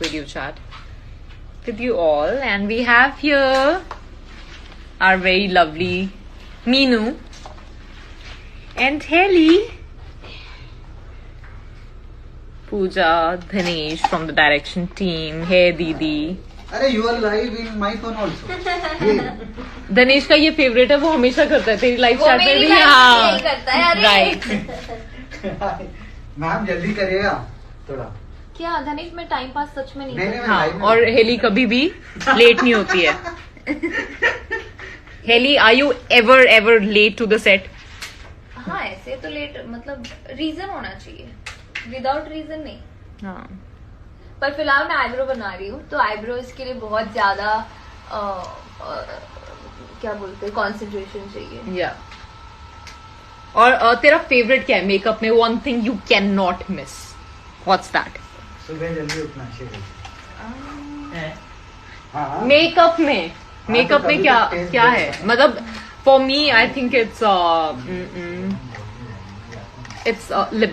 video chat with you all, and we have here our very lovely Meenu and Haley, Pooja, Dhanesh from the direction team. Hey Didi. अरे you are live in my phone also. धनेश का ये favourite है, वो हमेशा करता है तेरी live वो चैट में मेरी भी। live हाँ में यही करता है, अरे। राइट। मैम जल्दी करिएगा थोड़ा। क्या धनेश में टाइम पास सच में नहीं नहीं, करता। नहीं, हाँ, live में। और हेली कभी भी लेट नहीं होती है। Haley, are you ever late to the set? हाँ ऐसे तो लेट, मतलब रीजन होना चाहिए, विदाउट रीजन नहीं। हाँ, पर फिलहाल मैं आईब्रो बना रही हूँ, तो आईब्रोज के लिए बहुत ज्यादा क्या बोलते हैं, कॉन्सेंट्रेशन चाहिए। या और तेरा फेवरेट क्या है मेकअप में? One thing you can not miss, what's that? सुबह जल्दी उठना चाहिए। हाँ। मेकअप में कभी क्या तो taste क्या देख है? सकते हैं। मतलब for me I think it's lip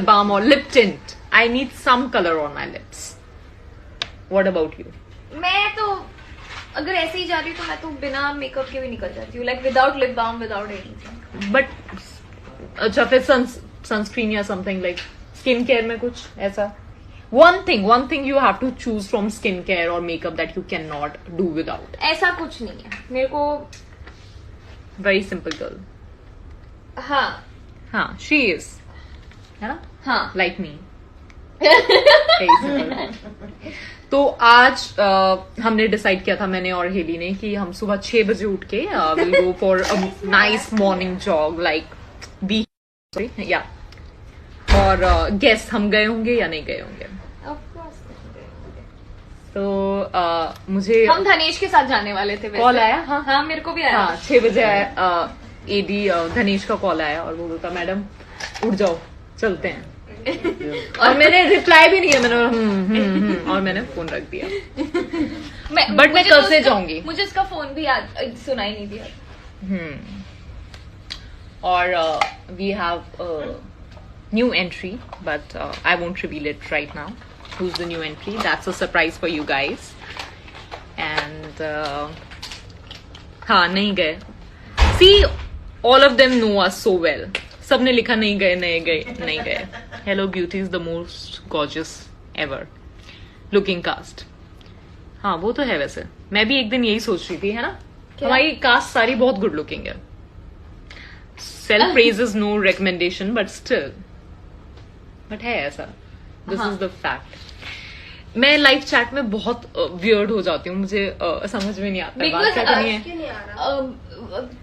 balm or lip tint. I need some color on my lips. What about you? मैं तो अगर ऐसे ही जा रही हूँ तो मैं तो बिना मेकअप के भी निकल जाती हूँ, like without lip balm, without anything. But अच्छा, फिर sunscreen या something like skin care में कुछ ऐसा? One thing you have to choose from skin care or makeup that you cannot do without. ऐसा कुछ नहीं है मेरे को। Very simple girl. हाँ हाँ, she is, है ना? हाँ Like me. Very simple. तो आज हमने डिसाइड किया था, मैंने और हेली ने, कि हम सुबह 6 बजे उठ के will go for a nice morning jog, like बी या। और गेस हम गए होंगे या नहीं गए होंगे? of course नहीं। तो मुझे हम धनेश के साथ जाने वाले थे वैसे। कॉल आया। हाँ हाँ मेरे को भी आया। हाँ, 6 बजे आया, एडी धनेश का कॉल आया और वो बोलता मैडम उठ जाओ चलते हैं। और मैंने रिप्लाई भी नहीं किया, मैंने और मैंने फोन रख दिया। बट मैं मुझे कल तो से उसका- जाऊंगी। मुझे उसका फोन भी सुनाई नहीं दिया। और we have new entry, but I won't reveal it right now. Who's the new entry? That's a surprise for you guys. And हाँ, नहीं गए। See, all of them know us so well. सबने लिखा नहीं गए। Hello Beauty is the most gorgeous ever looking cast. हाँ, वो तो है वैसे। मैं भी एक दिन यही सोच रही थी, है ना? हमारी कास्ट सारी बहुत गुड लुकिंग है। Self praise is no recommendation, but still. But है ऐसा, दिस इज द फैक्ट। मैं लाइव चैट में बहुत वियर्ड हो जाती हूँ, मुझे समझ में नहीं आता बात क्या करनी है।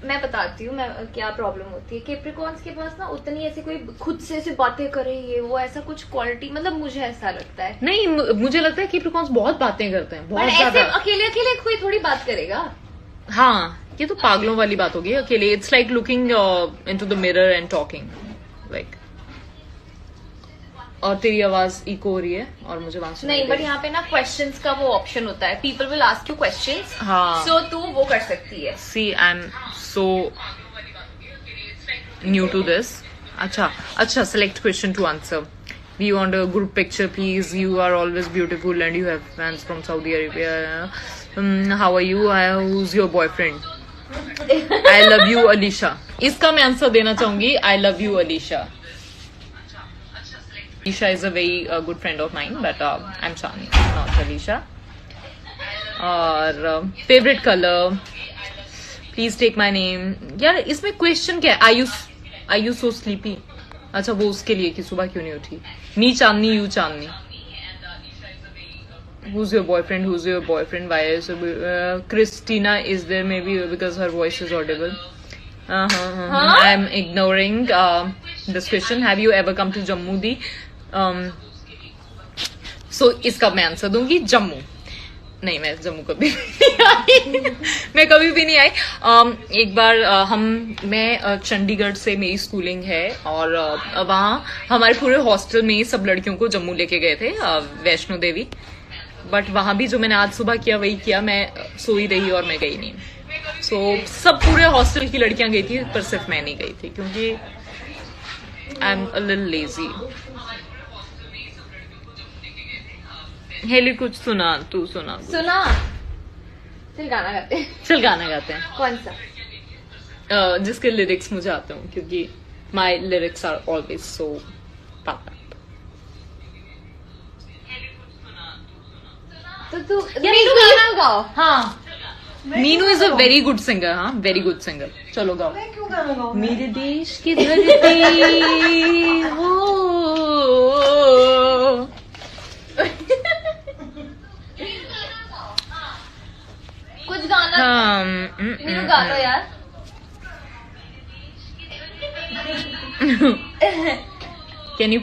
मैं बताती हूँ मैं क्या प्रॉब्लम होती है। कैप्रिकॉर्न्स के पास ना उतनी ऐसी कोई खुद से ऐसी बातें करे, ये वो ऐसा कुछ क्वालिटी, मतलब मुझे ऐसा लगता है। नहीं, मुझे लगता है कि प्रिकॉन्स बहुत बातें करते हैं, बहुत पर ऐसे ज्यादा। अकेले कोई थोड़ी बात करेगा। हाँ, ये तो पागलों वाली बात होगी अकेले। It's like looking into the mirror and talking like. और तेरी आवाज इको हो रही है और मुझे वहां से नहीं, बट यहाँ पे ना क्वेश्चंस का वो ऑप्शन होता है, people will ask you questions, हाँ। सो तू वो कर सकती है। See I am so new to this. अच्छा, select question to answer. We want a group picture, please. You are always beautiful and you have fans from Saudi Arabia. How are you? Who's your boyfriend? I love you, Alicia. इसका मैं answer देना चाहूंगी, I love you, Alicia. Alicia is a very good friend of mine, but I'm Shani, not Alicia. और favorite color, please take my name. यार इसमें question क्या है? Are you so sleepy? अच्छा, वो उसके लिए कि सुबह क्यों नहीं उठी। Me Chandni, you Chandni. Who's your boyfriend? Who's your boyfriend? Why is Christina is there? Maybe because her voice is audible. I'm ignoring this question. Have you ever come to Jammu the? So इसका मैं answer दूंगी जम्मू। नहीं, मैं जम्मू कभी नहीं आई। मैं कभी भी नहीं आई। एक बार मैं चंडीगढ़ से मेरी स्कूलिंग है और वहाँ हमारे पूरे हॉस्टल में सब लड़कियों को जम्मू लेके गए थे, वैष्णो देवी। बट वहां भी जो मैंने आज सुबह किया वही किया, मैं सोई रही और मैं गई नहीं। सो सब पूरे हॉस्टल की लड़कियां गई थी, पर सिर्फ मैं नहीं गई थी क्योंकि I am a little lazy. Haley कुछ सुना, तू सुना कुछ। सुना, चल गाना गाते हैं। चल गाना गाते हैं। कौन सा? जिसके लिरिक्स मुझे आते हो, क्योंकि माई लिरिक्स आर ऑलवेज सो पापा। तो तू मीनू गाना गाओ। हाँ, Meenu is a very good singer. हाँ, वेरी गुड सिंगर। चलो गाओ। मैं क्यों गाना गाऊं? मेरे देश की धरती हो। कुछ गाना। हाँ, मीनू गा लो यार। Can you?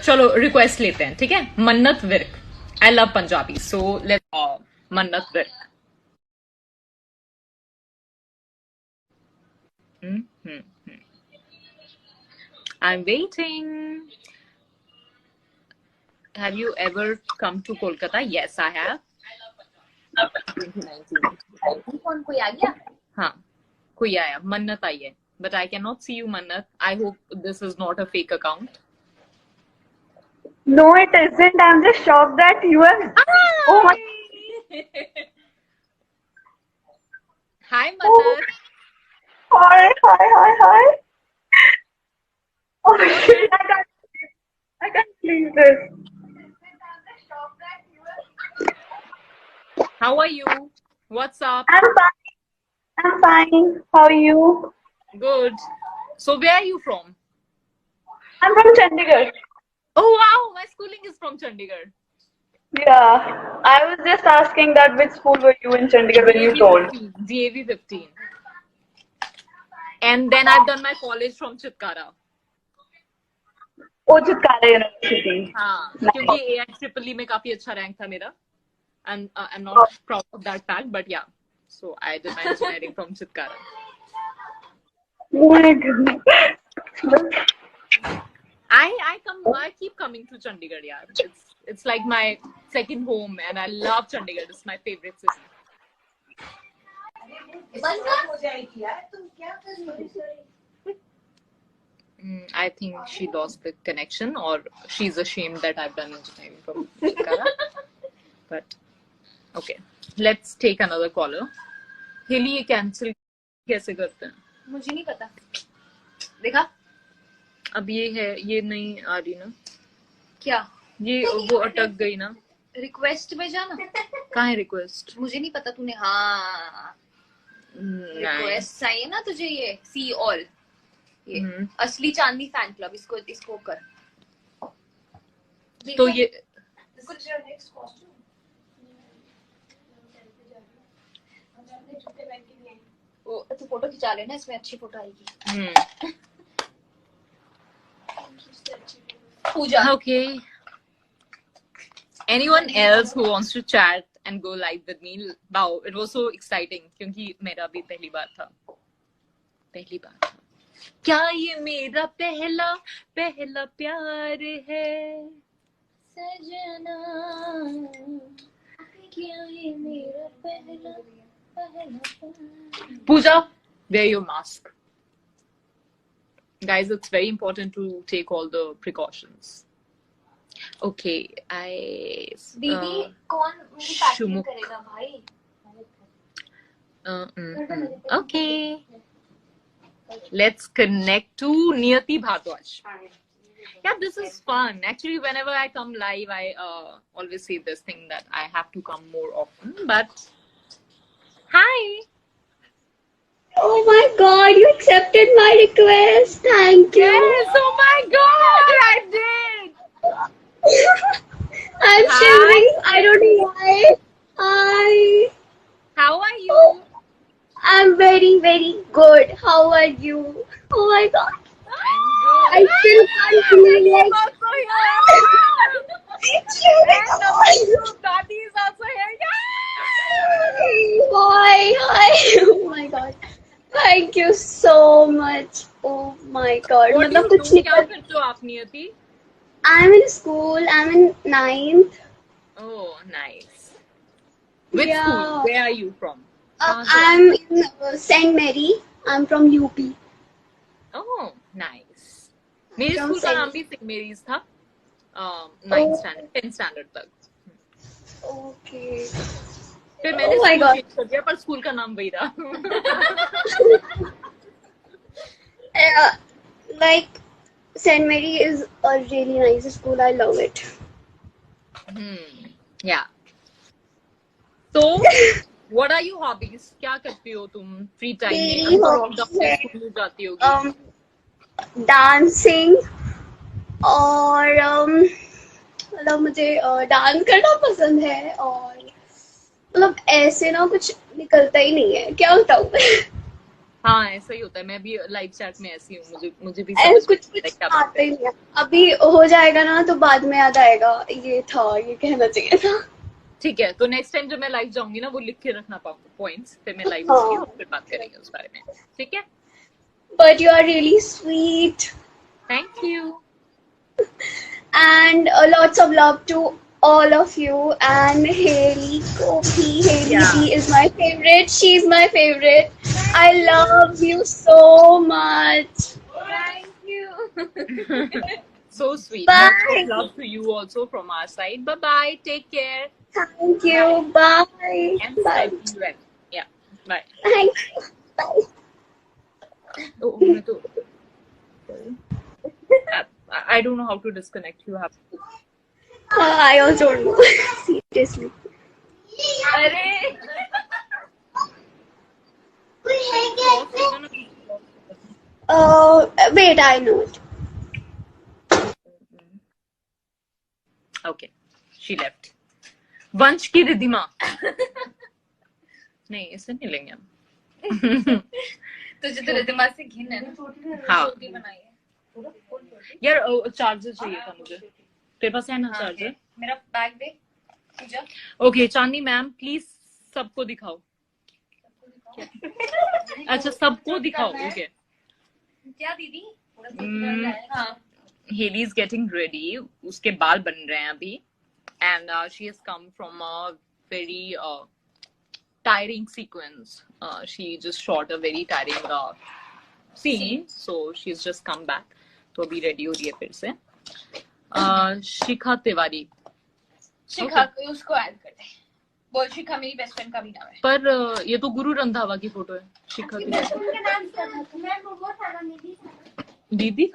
चलो रिक्वेस्ट लेते हैं, ठीक है? मन्नत Virk. I love Punjabi, so let मन्नत Virk. I'm waiting. Have you ever come to Kolkata? Yes, I have. 2019. कौन कोई आ गया? हाँ, कोई आया, मन्नत आई है, but I cannot see you, Mannat. I hope this is not a fake account. No, it isn't. I'm just shocked that you are. Oh my. Hi, Mannat. Hi. Oh shit! I can't believe this. How are you? What's up? I'm fine. How are you? Good. So where are you from? I'm from Chandigarh. Oh wow, my schooling is from Chandigarh. Yeah, I was just asking that which school were you in Chandigarh when you told? DAV 15. And then I've done my college from Chitkara. Oh, Chitkara University. हाँ, क्योंकि AIEEE में काफी अच्छा rank था मेरा. And I'm not proud of that fact, but yeah. So I did my engineering from Chitkara. Oh my goodness. I keep coming to Chandigarh, yeah. It's like my second home, and I love Chandigarh. It's my favorite city. I think she lost the connection, or she's ashamed that I've done engineering from Chitkara. But okay, let's take another caller. Hilly, ये cancel कैसे करते हैं? मुझे नहीं पता। देखा? अब ये है, ये नहीं आ रही ना? क्या? ये वो अटक गई ना? रिक्वेस्ट में जाना। कहाँ है रिक्वेस्ट? मुझे नहीं पता, तूने हाँ रिक्वेस्ट चाहिए ना तुझे? ये सी ऑल, ये असली चांदनी फैन क्लब, इसको कर। तो ये तू फोटो खिंचा लेना, इसमें अच्छी फोटो आएगी। पूजा। Okay. Anyone else who wants to chat and go live with me? Wow, it was so exciting क्योंकि मेरा भी पहली बार था। क्या ये मेरा पहला प्यार है सजना, क्या ये मेरा पहला प्यार। Pooja, wear your mask. Guys, it's very important to take all the precautions. Okay, दीदी कौन मेरी पैकिंग करेगा भाई? Okay. Let's connect to Niyati Bhardwaj. Yeah, this is fun. Actually, whenever I come live, I always say this thing that I have to come more often. But hi. Oh my god, you accepted my request. Thank you. Yes, oh my god, I did. I'm Hi. shivering. I don't know why. Hi. How are you? I'm very, very good. How are you? Oh my god. I'm good. I still can't believe it. Also here. And Hi. Dadi is also here. Oh my god. Thank you so much. Oh my god. What do मतलब you कुछ do? नहीं क्या कर- करते हो आप नियति? I'm in school. I'm in 9th. Oh, nice. Which Yeah. school? Where are you from? I'm in St. Mary. I'm from UP. Oh, nice. मेरे From स्कूल का Saint- नाम भी सेंट मेरीज था. 9th स्टैंडर्ड 10th स्टैंडर्ड तक। Okay. फिर मैंने Oh my school God. Change कर दिया, पर स्कूल का नाम वही रहा। Like St. Mary is a really nice school. I love it. Yeah. So, what are your hobbies? क्या करती हो तुम फ्री टाइम में? मेरी अभी तो hobbies लॉकडाउन है, है, स्कूल में जाती होगी। Dancing और मतलब मुझे डांस करना पसंद है, और मतलब ऐसे ना कुछ निकलता ही नहीं है, क्या बताऊं मैं। हाँ, ऐसा ही होता है। मैं भी लाइव चैट में ऐसी हूँ, मुझे भी ऐसे समझ कुछ में कुछ क्या आता बोलते ही हैं। नहीं है। अभी हो जाएगा ना तो बाद में याद आएगा, ये था, ये कहना चाहिए था। ठीक है, तो नेक्स्ट टाइम जब मैं लाइव जाऊंगी ना, वो लिख के रखना पॉइंट्स, फिर मैं लाइव हाँ। आऊंगी और फिर बात करेंगे उस बारे में। ठीक है, But you are really sweet. Thank you. And lots of love to all of you. And Haley Kofi, Haley Yeah. D is my favorite. She's my favorite. I love you so much. Thank you. So sweet. Bye. Much of love to you also from our side. Bye bye. Take care. Thank you. Bye. And Bye. sleep well. Yeah. Bye. Thank you. Bye. Oh, मैं तो I don't know how to disconnect. You have to. I also don't know. Seriously. अरे Wait, I know it. Okay, she left. वंश की रिद्धिमा। नहीं, इसे नहीं लेंगे हम। तुझे तो रिद्धिमा से घिन है ना। हाँ। छोटी बनाई है। यार चार्जर चाहिए था मुझे। तेरे पास है ना चार्जर? मेरा बैग दे Puja. Okay, Chandni ma'am please सबको दिखाओ। अच्छा, सबको दिखाओ। ओके, क्या दीदी? हाँ। हेली इज गेटिंग रेडी, उसके बाल बन रहे हैं अभी, and she has come from a very tiring sequence. She just shot a very tiring scene, so she's just come back. तो अभी रेडी हो रही है फिर से। शिखा तिवारी। शिखा को उसको ऐड कर दे। बोल शिखा मेरी बेस्ट फ्रेंड का भी नाम है। पर ये तो गुरु रंधावा की फोटो है। शिखा तिवारी दीदी।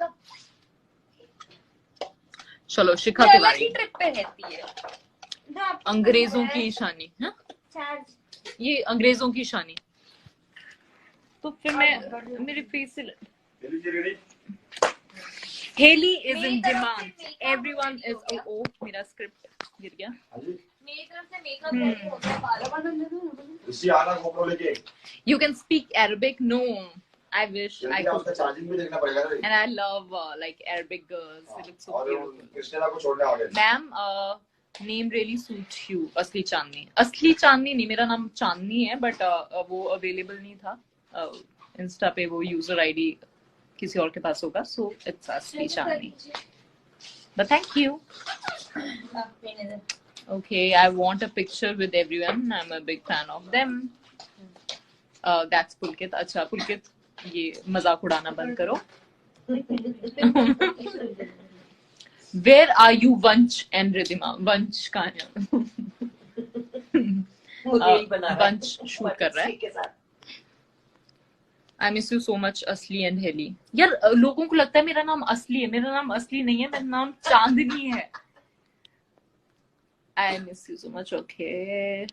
चलो, शिखा तिवारी। ट्रिप पे रहती है। अंग्रेजों की ईशानी। हाँ? ये अंग्रेजों की शानी। तो फिर मैं मेरे फेस से Hailey is in demand, everyone is. ओ मेरा स्क्रिप्ट गिर गया। मेरी तरफ से मेकअप रेडी हो गया। बालों इसी आना गोप्रो लेके। You can speak Arabic? No, I wish I उसका कुड। चार्जिंग भी देखना पड़ेगा ना। And I love like Arabic girls. They look so और beautiful. क्रिस्टिना को छोड़ने आ गए। Ma'am, name really suit you. असली चांदनी। असली चांदनी नहीं, मेरा नाम चांदनी है, बट वो अवेलेबल नहीं था इंस्टा पे। वो यूजर आईडी किसी और के पास होगा, सो इट्स असली Chandni. But thank you. Okay, I want a picture with everyone. I am a big fan of them. That's Pulkit. अच्छा पुलकित, ये मजाक उड़ाना बंद करो। Where are you, Vanch and Ridhima? Vanch कहाँ है? Vanch शूट कर रहा है। I miss you so much, असली and Heli. यार लोगों को लगता है मेरा नाम असली है। मेरा नाम असली नहीं है, मेरा नाम चांदनी है। I miss you so much. Okay.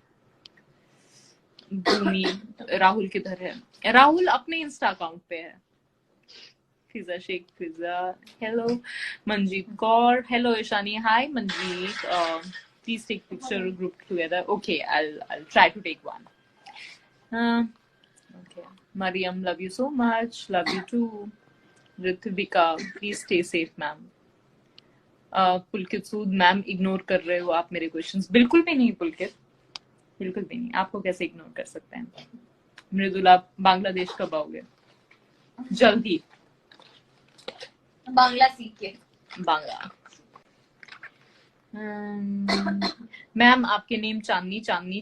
भूमि। राहुल किधर है? राहुल अपने इंस्टा अकाउंट पे है। Fiza Shaikh Fiza. Hello Manjeet Kaur. Hello Ishani. Hi Manjeet. Please take picture group together. Okay, I'll try to take one. Okay. Mariam, love you so much. Love you too. Ritvika, please stay safe, ma'am. Pulkit Sood ma'am, ignore कर रहे हो आप मेरे questions? बिल्कुल भी नहीं पुलकित, बिल्कुल भी नहीं। आपको कैसे इग्नोर कर सकते हैं? मृदुला, बांग्लादेश कब आओगे? जल्दी। बांग्ला सीख के। बांग्ला। मैम आपके नेम चांदनी चांदनी चांदनी